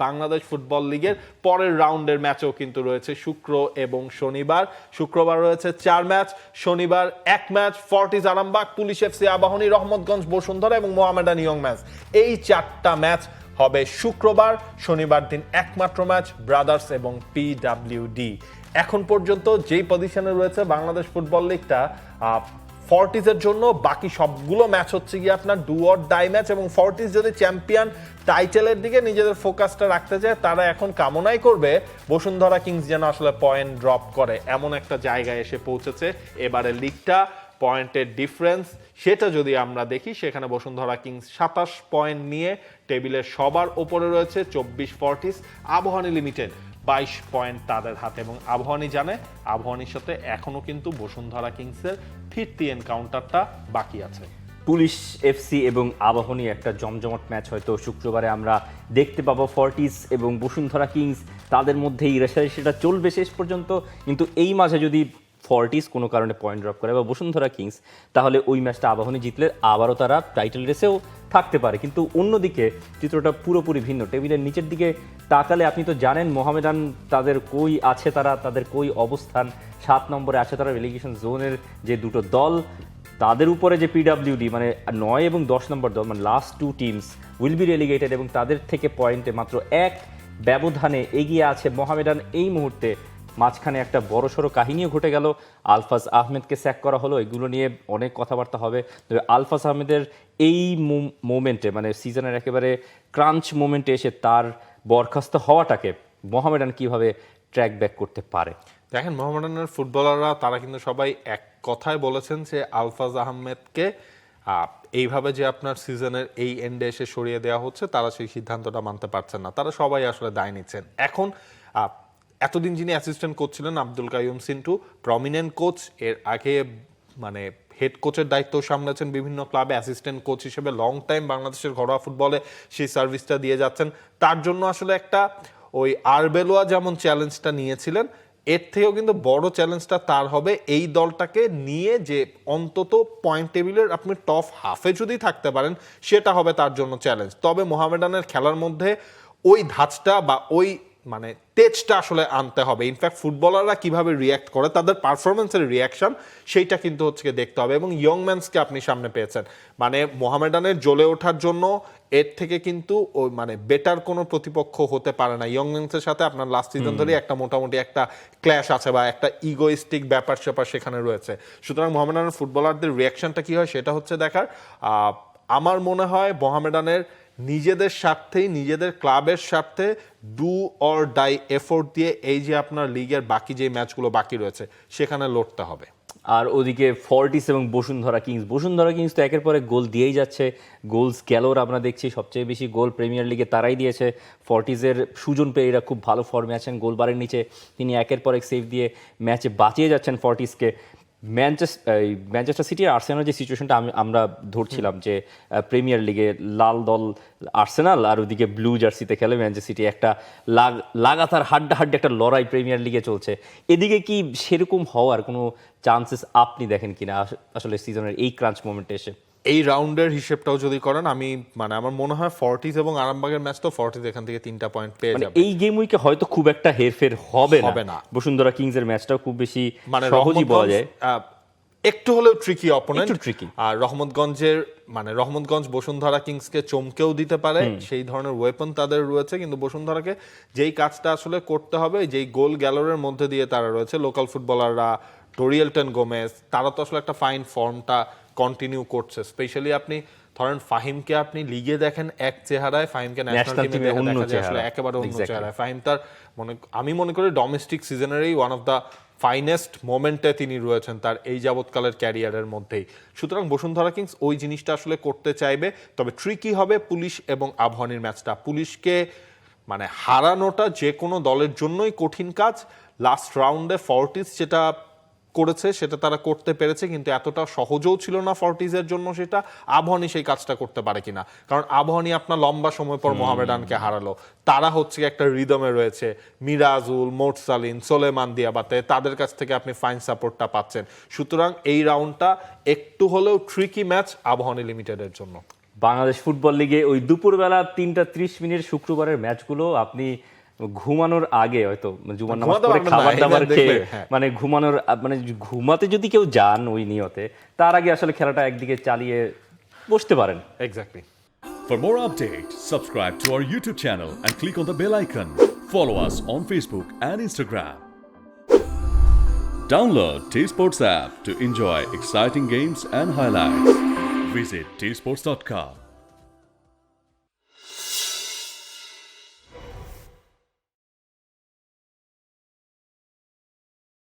Bangladesh football লিগের পরের রাউন্ডের ম্যাচও কিন্তু রয়েছে শুক্র এবং শনিবার। শুক্রবার রয়েছে 4 ম্যাচ, শনিবার 1 match, Fortis Arambagh, police FC Abahani, Rahmatganj Bashundhara এবং মোহামেডান ইয়ং ম্যাচ। এই 4টা ম্যাচ হবে শুক্রবার। শনিবার দিন একমাত্র ম্যাচ ব্রাদার্স এবং পিডাব্লিউডি। এখন পর্যন্ত যেই পজিশনে রয়েছে বাংলাদেশ ফুটবল লিগটা, ফর্টিজের জন্য বাকি সবগুলো ম্যাচ হচ্ছে গিয়ে আপনার ডু অর ডাই ম্যাচ, এবং ফর্টিজ যদি চ্যাম্পিয়ন টাইটেলের দিকে নিজেদের ফোকাসটা রাখতে চায় তারা এখন কামনাই করবে বসুন্ধরা কিংস যেন আসলে পয়েন্ট ড্রপ করে। এমন একটা জায়গায় এসে পৌঁছেছে এবারে লিগটা। পয়েন্টের ডিফারেন্স সেটা যদি আমরা দেখি, সেখানে বসুন্ধরা কিংস 27 পয়েন্ট নিয়ে টেবিলের সবার ওপরে রয়েছে। 24 ফর্টিজ, আবাহনী লিমিটেড 22 পয়েন্ট তাদের হাতে, এবং আবাহনী জানে আবাহনীর সাথে এখনো কিন্তু বসুন্ধরা কিংসের ফিরতি এনকাউন্টারটা বাকি আছে। পুলিশ এফসি এবং আবাহনী একটা জমজমাট ম্যাচ হয়তো শুক্রবারে আমরা দেখতে পাবো। ফর্টিস এবং বসুন্ধরা কিংস তাদের মধ্যেই রেষারেষিটা চলবে শেষ পর্যন্ত। কিন্তু এই মাঝে যদি ফর্টিস কোনো কারণে পয়েন্ট ড্রপ করে বা বসুন্ধরা কিংস, তাহলে ওই ম্যাচটা আবাহনী জিতলে আবারও তারা টাইটেল রেসেও থাকতে পারে। কিন্তু অন্যদিকে চিত্রটা পুরোপুরি ভিন্ন। টেবিলের নিচের দিকে তাকালে আপনি তো জানেন মোহামেডান তাদের কই আছে, তাদের কই অবস্থান। 7 নম্বরে আছে তারা রেলিগেশন জোনের যে দুটো দল, তাদের উপরে যে পিডাব্লিউডি মানে 9 এবং 10 নম্বর দল, মানে last 2 teams will be relegated, এবং তাদের থেকে পয়েন্টে মাত্র 1 ব্যবধানে এগিয়ে আছে মোহামেডান এই মুহূর্তে। মাঝখানে একটা বড়সড় কাহিনীও ঘটে গেল, আলফাজ আহমেদকে স্যাক করা হলো। এগুলো নিয়ে অনেক কথাবার্তা হবে। তবে আলফাজ আহমেদের এই মোমেন্টে, মানে সিজনের একেবারে ক্রাঞ্চ মোমেন্টে এসে তার বরখাস্ত হওয়াটাকে মোহামেডান কিভাবে ট্র্যাক ব্যাক করতে পারে? দেখেন, মোহামেডানের ফুটবলাররা তারা কিন্তু সবাই এক কথায় বলেছেন যে আলফাজ আহমেদকে এইভাবে যে আপনার সিজনের এই এন্ডে এসে সরিয়ে দেওয়া হচ্ছে, তারা সেই সিদ্ধান্তটা মানতে পারছেন না। তারা সবাই আসলে দায় নিচ্ছেন। এখন এতদিন যিনি অ্যাসিস্ট্যান্ট কোচ ছিলেন আব্দুল কাইয়ুম সিন্টু, প্রমিনেন্ট কোচ, এর আগে মানে হেড কোচের দায়িত্ব সামলেছেন বিভিন্ন ক্লাবে, অ্যাসিস্ট্যান্ট কোচ হিসেবে লং টাইম বাংলাদেশের ঘরোয়া ফুটবলে সেই সার্ভিসটা দিয়ে যাচ্ছেন। তার জন্য আসলে একটা ওই আরবেলোয়া যেমন চ্যালেঞ্জটা নিয়েছিলেন, এর থেকেও কিন্তু বড় চ্যালেঞ্জটা তার হবে এই দলটাকে নিয়ে, যে অন্তত পয়েন্ট টেবিলের আপনি টপ হাফে যদি থাকতে পারেন সেটা হবে তার জন্য চ্যালেঞ্জ। তবে মোহামেডানের খেলার মধ্যে ওই ধাঁচটা বা ওই মানে তেজটা আসলে আনতে হবে। ইনফ্যাক্ট ফুটবলাররা কিভাবে রিয়্যাক্ট করে, তাদের পারফরমেন্সের রিয়াকশন, সেইটা কিন্তু হচ্ছে দেখতে হবে। এবং ইয়ং ম্যানসকে আপনি সামনে পেয়েছেন, মানে মোহামেডানের জ্বলে ওঠার জন্য এর থেকে কিন্তু ওই মানে বেটার কোনো প্রতিপক্ষ হতে পারে না। ইয়ং ম্যানসের সাথে আপনার লাস্ট সিজন ধরে একটা মোটামুটি একটা ক্ল্যাশ আছে বা একটা ইগোইস্টিক ব্যাপার স্যাপার সেখানে রয়েছে। সুতরাং মোহামেডানের ফুটবলারদের রিয়াকশনটা কি হয় সেটা হচ্ছে দেখার। আমার মনে হয় মোহামেডানের নিজেদের স্বার্থেই, নিজেদের ক্লাবের স্বার্থে ডু অর ডাই এফোর্ট দিয়ে এই যে আপনার লিগের বাকি যে ম্যাচগুলো বাকি রয়েছে সেখানে লড়তে হবে। আর ওদিকে ফর্টিস এবং বসুন্ধরা কিংস তো একের পরে গোল দিয়েই যাচ্ছে। গোলস গ্যালোর আমরা দেখছি, সবচেয়ে বেশি গোল প্রিমিয়ার লিগে তারাই দিয়েছে। ফর্টিসের সুজন পেরেরা খুব ভালো ফর্মে আছেন, গোলবারের নিচে তিনি একের পর এক সেভ দিয়ে ম্যাচে বাঁচিয়ে যাচ্ছেন ফর্টিসকে। ম্যানচেস্টার সিটি আর আর্সেনাল যে সিচুয়েশনটা আমরা ধরছিলাম, যে প্রিমিয়ার লিগে লাল দল আর্সেনাল আর ওদিকে ব্লু জার্সিতে খেলে ম্যানচেস্টার সিটি, একটা লাগাতার হাড্ডাহাড্ডি একটা লড়াই প্রিমিয়ার লিগে চলছে। এদিকে কি সেরকম হওয়ার কোনো চান্সেস আপনি দেখেন কিনা আসলে সিজনের এই ক্রাঞ্চ মোমেন্টে এসে? এই রাউন্ডের হিসেবটাও যদি করেন, আমি মানে আমার মনে হয় ফর্টিস এবং আরামবাগের ম্যাচ তো ফর্টিস এখান থেকে 3টা পয়েন্ট পেয়ে যাবে। এই গেম উইকে হয়তো খুব একটা হেরফের হবে না। বসুন্ধরা কিংসের ম্যাচটাও খুব বেশি মানে সহজই বলা যায়, একটু হলেও ট্রিকি অপোনেন্ট। ট্রিকি। আর রহমতগঞ্জ বসুন্ধরা কিংসকে চমকেও দিতে পারে, সেই ধরনের ওয়েপন তাদের রয়েছে। কিন্তু বসুন্ধরাকে যেই কাজটা আসলে করতে হবে, যেই গোল গ্যালোরের মধ্যে দিয়ে তারা রয়েছে, লোকাল ফুটবলাররা, ডোরিয়েলটন গোমেজ, তারা তো আসলে একটা ফাইন ফর্মটা কন্টিনিউ করছে। স্পেশালি আপনি ধরেন ফাহিমকে আপনি লিগে দেখেন এক চেহারায়, ফাহিমকে ন্যাশনাল টিমে দেখা যায় আসলে একেবারে অন্য চেহারায়। ফাহিম তার আমি মনে করি ডোমেস্টিক সিজনেরই ওয়ান অফ দ্য ফাইনেস্ট মোমেন্টে তিনি রয়েছেন তার এই যাবৎকালের ক্যারিয়ারের মধ্যেই। সুতরাং বসুন্ধরা কিংস ওই জিনিসটা আসলে করতে চাইবে। তবে ট্রিকি হবে পুলিশ এবং আবাহনীর ম্যাচটা। পুলিশকে মানে হারানোটা যে কোনো দলের জন্যই কঠিন কাজ। লাস্ট রাউন্ডে ফর্টিস যেটা করেছে সেটা তারা করতে পেরেছে, কিন্তু এতটা সহজও ছিল না ফর্টিজের জন্য সেটা। আবাহনী সেই কাজটা করতে পারে কিনা, কারণ আবাহনী আপনার লম্বা সময় পর মোহামেডানকে হারালো। তারা হচ্ছে একটা রিদমে রয়েছে, মিরাজুল, মোরসালিন, সোলেমান দিয়াবাতে, তাদের কাছ থেকে আপনি ফাইন সাপোর্টটা পাচ্ছেন। সুতরাং এই রাউন্ডটা একটু হলেও ট্রিকি ম্যাচ আবাহনী লিমিটেডের জন্য। বাংলাদেশ ফুটবল লিগে ওই দুপুরবেলা 3:30 শুক্রবারের ম্যাচগুলো আপনি ঘুমানোর আগে হয়তো জুমার নামাজ ঘুমাতে পড়ে পারবেন না, খাবার এই দাবার ম্যাচ খেয়ে দেখলে, হ্যাঁ। মানে ঘুমাতে যদি কেউ যান ওই নিয়তে, তার আগে আসলে খেলাটা একদিকে চালিয়ে বসতে পারেন। Exactly. For more updates, subscribe to our YouTube channel and click on the bell icon. Follow us on Facebook and Instagram. Download T Sports app to enjoy exciting games and highlights. Visit tsports.com.